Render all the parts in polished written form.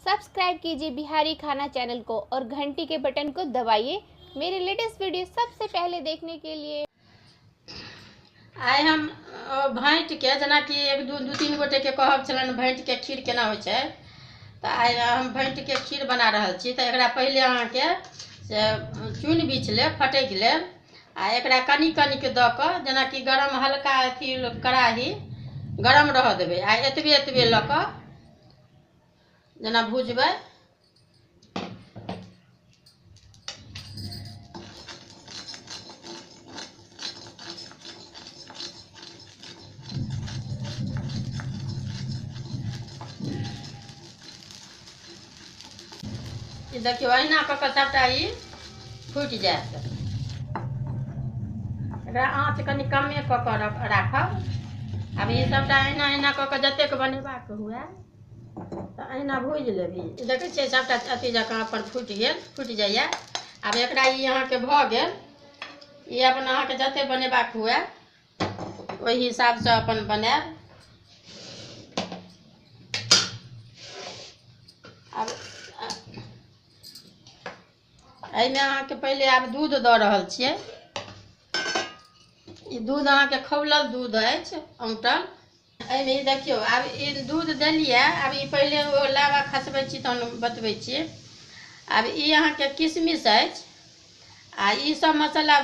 Subscribe कीजिए बिहारी खाना channel को और घंटी के बटन को दबाइए मेरे लेटेस्ट वीडियो सबसे पहले देखने के लिए। आइ हम भाँट के जेना कि एक दू तीन गोटे के कहब छलन भाँट के खीर केना होइ छै, तो आइ हम भाँट के खीर बना रहल छी। तो एकरा पहले अहाँ के से चून बीछ ले फटक ले आ एकरा कनी कनी के द क जेना कि गरम हल्का अथी कढ़ाई गरम रह देबे आ एतबे एतबे ल क जेना भुजबै। देखियो अहिना क के सबटा ई फुटि जायत। एकरा आँच कनी कमे क के राखब। अब ई सबटा अहिना अहिना क के जतेक बनेबाक हुए तो अहिना भूज लेबी। देखै छियै सबटा अथी जकाँ अपन फुटि गेल, फुटि जाइए। आब एकरा ई अहाँके भऽ गेल। ई अपन अहाँके जते बनेबाक हुए ओहि हिसाबसँ अपन बनायब। आब एहिमे अहाँके पहले आब दूध दऽ रहल छियै। ई दूध अहाँके खौलल दूध अछि औंटल। एहिमे ई देखियौ आब ई दूध देलियै। आब ई पहले ओ लाबा खसबै छी तहन बतबै छी। आब ई अहाँके किशमिश अछि आ ई सब मसाला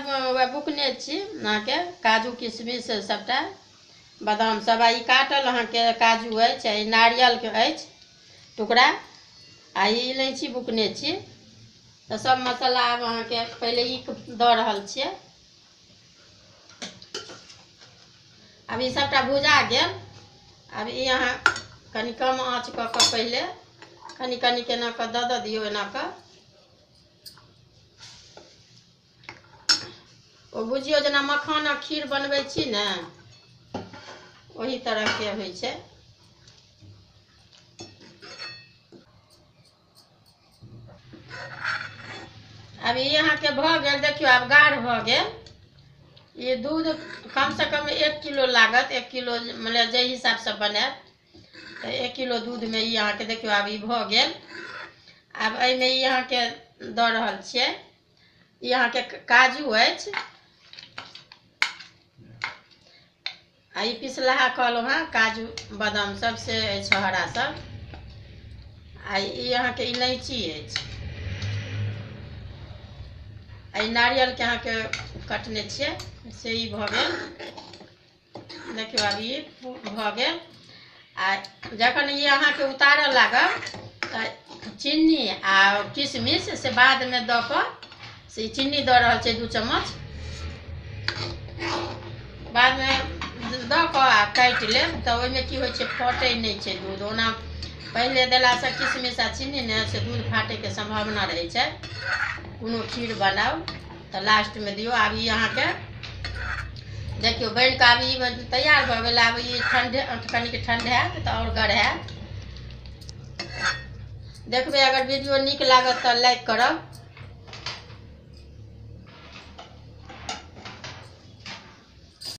बुकने छी अहाँके काजू किशमिश सबटा बादाम सब। आ ई काटल अहाँके काजू अछि, ई नारियलके अछि टुकड़ा आ ई इलायची बुकने छी। तो सब मसाला आब अहाँके पहले ई दऽ रहल छियै। आब ई सबटा भुजा गेल। आब ई अहाँ कनी कम आँच कऽ के पहले कनी कनी केना कऽ दऽ दियौ। एना कऽ ओ बुझियौ जेना मखानक खीर बनबै छी ने ओही तरह के होइ छै। अब ये अहाँके भऽ गेल। देखियो आब गाढ़ भऽ गेल। ये दूध कम से कम 1 किलो लागत। 1 किलो मतलब जे हिसाब से बनायब तो 1 किलो दूध में ये अहाँके देखियो आब ई भऽ गेल। आब एहिमे ई अहाँके दऽ रहल छियै। ई अहाँके काजू अछि आ ई पिसलाहा कहलहुँ हेँ काजू बादाम सब से अछि हरा सब। आ ई अहाँके इलायची अछि। आई नारियल के अहाँके कटने छियै से ई भऽ गेल। देखियौ आब ई भऽ गेल। आ जखन ई अहाँके उतारऽ लागब तऽ चीनी आ किशमिश से बाद में दऽ कऽ से चीनी दऽ रहल छै 2 चम्मच। बाद में दऽ कऽ आ काटि लेब तऽ ओहिमे की होइ छै फटै नहि छै दूध। ओना पहले देलासँ किशमिश आ चीनी ने से दूध फाटैके संभावना रहै छै। कोनो खीर बनाउ तो लास्ट में दियौ। आब ई अहाँके देखियो बनि कऽ आब ई तैयार भऽ गेल। आब ई ठंडे कनिक ठंडायत तऽ और गढ़ायत। देखबै अगर वीडियो नीक लागत तो लाइक करब।